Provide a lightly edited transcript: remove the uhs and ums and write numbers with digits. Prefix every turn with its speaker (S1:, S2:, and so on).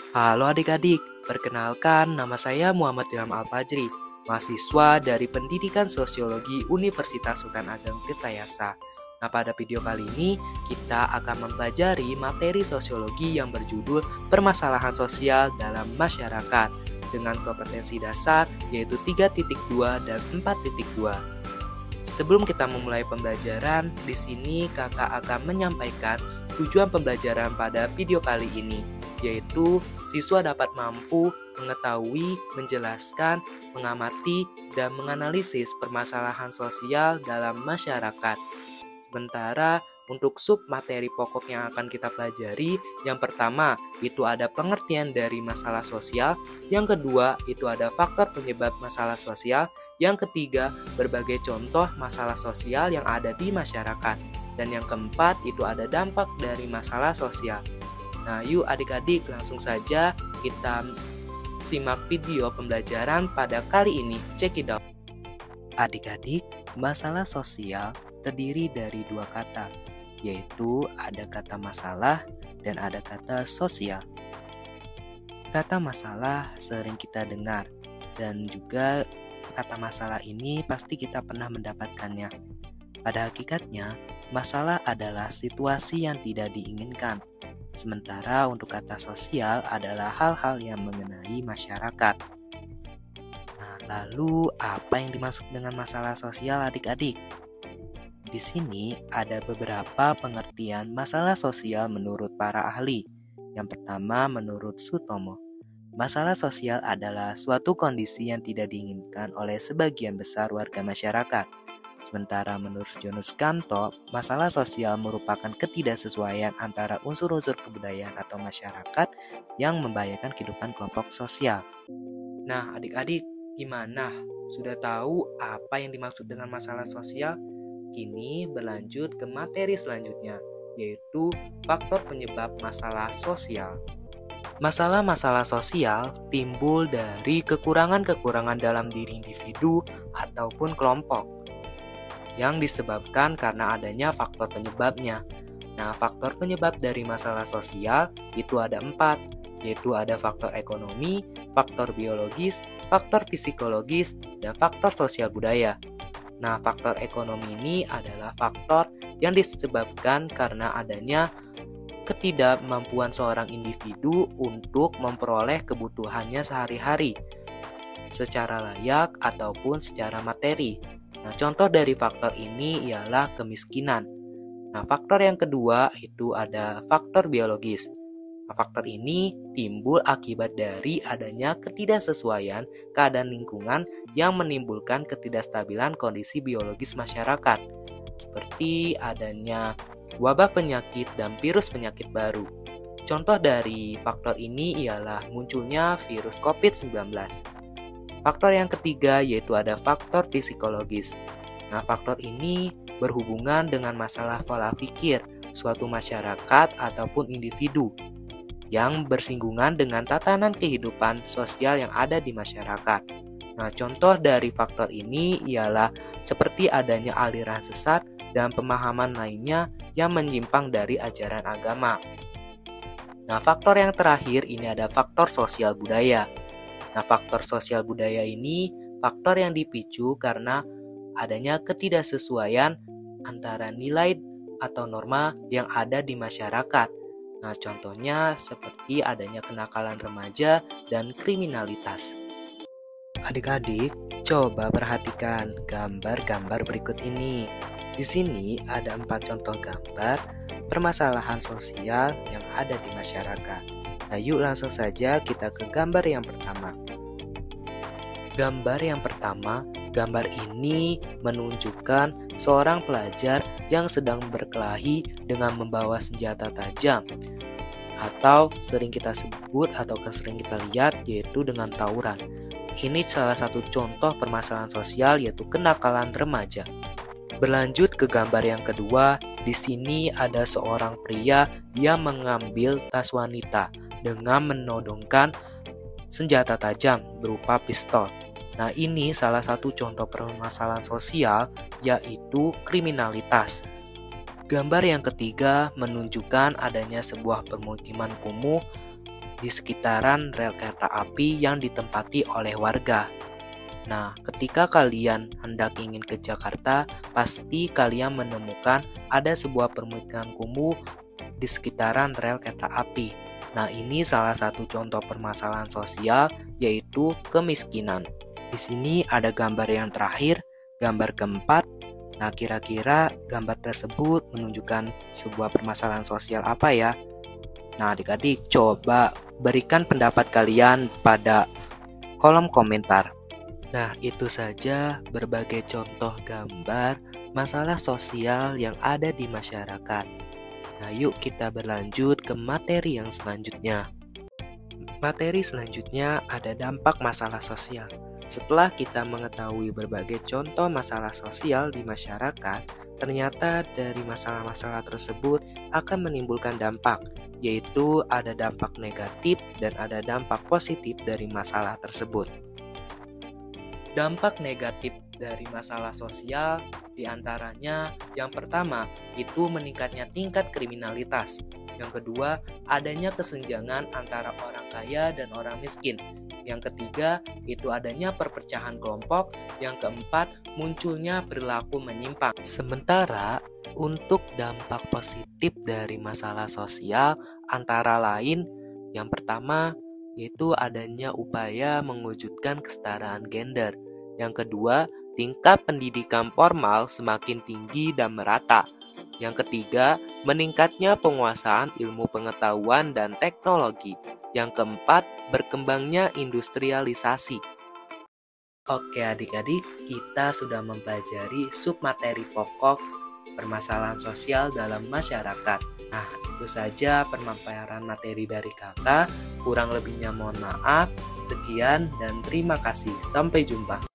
S1: Halo adik-adik, perkenalkan nama saya Muhammad Ilham Al-Fajri, mahasiswa dari Pendidikan Sosiologi Universitas Sultan Ageng Tirtayasa. Nah, pada video kali ini kita akan mempelajari materi sosiologi yang berjudul Permasalahan Sosial dalam Masyarakat dengan kompetensi dasar yaitu 3.2 dan 4.2. Sebelum kita memulai pembelajaran, di sini kakak akan menyampaikan tujuan pembelajaran pada video kali ini, yaitu siswa dapat mampu mengetahui, menjelaskan, mengamati, dan menganalisis permasalahan sosial dalam masyarakat. Sementara untuk sub materi pokok yang akan kita pelajari, yang pertama itu ada pengertian dari masalah sosial, yang kedua itu ada faktor penyebab masalah sosial, yang ketiga berbagai contoh masalah sosial yang ada di masyarakat, dan yang keempat itu ada dampak dari masalah sosial. Nah, yuk adik-adik langsung saja kita simak video pembelajaran pada kali ini. Check it out. Adik-adik, masalah sosial terdiri dari dua kata, yaitu ada kata masalah dan ada kata sosial. Kata masalah sering kita dengar dan juga kata masalah ini pasti kita pernah mendapatkannya. Pada hakikatnya, masalah adalah situasi yang tidak diinginkan. Sementara untuk kata sosial adalah hal-hal yang mengenai masyarakat. Nah, lalu apa yang dimaksud dengan masalah sosial adik-adik? Di sini ada beberapa pengertian masalah sosial menurut para ahli. Yang pertama menurut Sutomo, masalah sosial adalah suatu kondisi yang tidak diinginkan oleh sebagian besar warga masyarakat. Sementara menurut Jonas Kanto, masalah sosial merupakan ketidaksesuaian antara unsur-unsur kebudayaan atau masyarakat yang membahayakan kehidupan kelompok sosial. Nah, adik-adik, gimana? Sudah tahu apa yang dimaksud dengan masalah sosial? Kini berlanjut ke materi selanjutnya, yaitu faktor penyebab masalah sosial. Masalah-masalah sosial timbul dari kekurangan-kekurangan dalam diri individu ataupun kelompok yang disebabkan karena adanya faktor penyebabnya. Nah, faktor penyebab dari masalah sosial itu ada 4, yaitu ada faktor ekonomi, faktor biologis, faktor psikologis, dan faktor sosial budaya. Nah, faktor ekonomi ini adalah faktor yang disebabkan karena adanya ketidakmampuan seorang individu untuk memperoleh kebutuhannya sehari-hari secara layak ataupun secara materi. Nah, contoh dari faktor ini ialah kemiskinan. Nah, faktor yang kedua itu ada faktor biologis. Nah, faktor ini timbul akibat dari adanya ketidaksesuaian keadaan lingkungan yang menimbulkan ketidakstabilan kondisi biologis masyarakat, seperti adanya wabah penyakit dan virus penyakit baru. Contoh dari faktor ini ialah munculnya virus COVID-19. Faktor yang ketiga yaitu ada faktor psikologis. Nah, faktor ini berhubungan dengan masalah pola pikir suatu masyarakat ataupun individu yang bersinggungan dengan tatanan kehidupan sosial yang ada di masyarakat. Nah, contoh dari faktor ini ialah seperti adanya aliran sesat dan pemahaman lainnya yang menyimpang dari ajaran agama. Nah, faktor yang terakhir ini ada faktor sosial budaya. Nah, faktor sosial budaya ini faktor yang dipicu karena adanya ketidaksesuaian antara nilai atau norma yang ada di masyarakat. Nah, contohnya seperti adanya kenakalan remaja dan kriminalitas. Adik-adik, coba perhatikan gambar-gambar berikut ini. Di sini ada 4 contoh gambar permasalahan sosial yang ada di masyarakat. Nah, yuk langsung saja kita ke gambar yang pertama. Gambar yang pertama, gambar ini menunjukkan seorang pelajar yang sedang berkelahi dengan membawa senjata tajam, atau sering kita sebut atau sering kita lihat yaitu dengan tawuran. Ini salah satu contoh permasalahan sosial yaitu kenakalan remaja. Berlanjut ke gambar yang kedua, di sini ada seorang pria yang mengambil tas wanita dengan menodongkan senjata tajam berupa pistol. Nah, ini salah satu contoh permasalahan sosial yaitu kriminalitas. Gambar yang ketiga menunjukkan adanya sebuah permukiman kumuh di sekitaran rel kereta api yang ditempati oleh warga. Nah, ketika kalian hendak ingin ke Jakarta, pasti kalian menemukan ada sebuah permukiman kumuh di sekitaran rel kereta api. Nah, ini salah satu contoh permasalahan sosial, yaitu kemiskinan. Di sini ada gambar yang terakhir, gambar keempat. Nah, kira-kira gambar tersebut menunjukkan sebuah permasalahan sosial apa ya? Nah, adik-adik, coba berikan pendapat kalian pada kolom komentar. Nah, itu saja berbagai contoh gambar masalah sosial yang ada di masyarakat. Nah, yuk kita berlanjut ke materi yang selanjutnya. Materi selanjutnya ada dampak masalah sosial. Setelah kita mengetahui berbagai contoh masalah sosial di masyarakat, ternyata dari masalah-masalah tersebut akan menimbulkan dampak, yaitu ada dampak negatif dan ada dampak positif dari masalah tersebut. Dampak negatif dari masalah sosial diantaranya yang pertama itu meningkatnya tingkat kriminalitas. Yang kedua, adanya kesenjangan antara orang kaya dan orang miskin. Yang ketiga, itu adanya perpecahan kelompok. Yang keempat, munculnya perilaku menyimpang. Sementara untuk dampak positif dari masalah sosial antara lain, yang pertama yaitu adanya upaya mewujudkan kesetaraan gender. Yang kedua, tingkat pendidikan formal semakin tinggi dan merata. Yang ketiga, meningkatnya penguasaan ilmu pengetahuan dan teknologi. Yang keempat, berkembangnya industrialisasi. Oke adik-adik, kita sudah mempelajari submateri pokok permasalahan sosial dalam masyarakat. Nah, itu saja pemaparan materi dari kakak. Kurang lebihnya mohon maaf. Sekian dan terima kasih. Sampai jumpa.